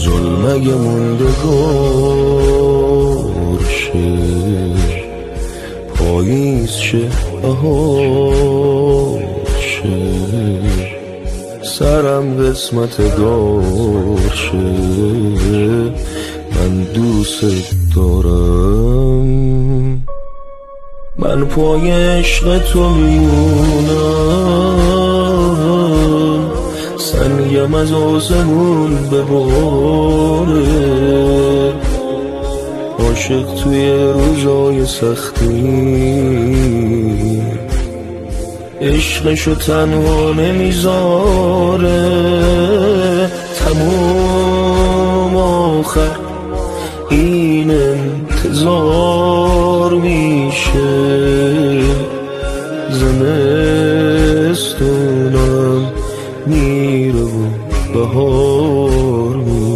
ظلمه موندگار شه، پاییز شه بهار شه، سرم قسمت دار شه. من دوست دارم، من پای عشق تو میمونم، سنگم از آسمون بباره، عاشق توی روزای سختی عشقشو تنها نمیذاره. تموم آخر